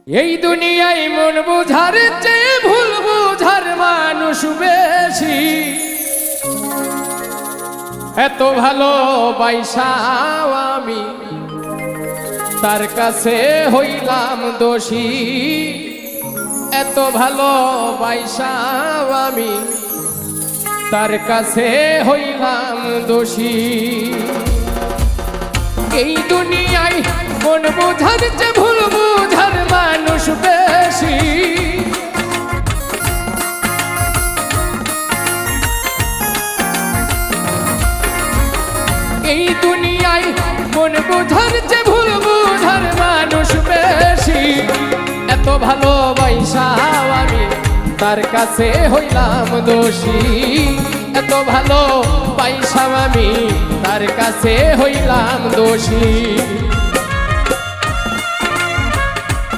এই দুনিয়ায় মন বুঝার চেয়ে ভুল বুঝার মানুষ বেশি। এত ভালোবাসাও আমি তার কাছে হইলাম দোষী। এত ভালোবাসাও আমি তার কাছে হইলাম দোষী। এই দুনিয়ায় মন বুঝার চেয়ে ভুল বুঝার মানুষ বেশি। এই দুনিয়ায় মন বুঝার চেয়ে ভুল বুঝার মানুষ বেশি। এত ভালোবাসাও আমি তার কাছে হইলাম দোষী। এত ভালোবাসাও আমি তার কাছে হইলাম দোষী।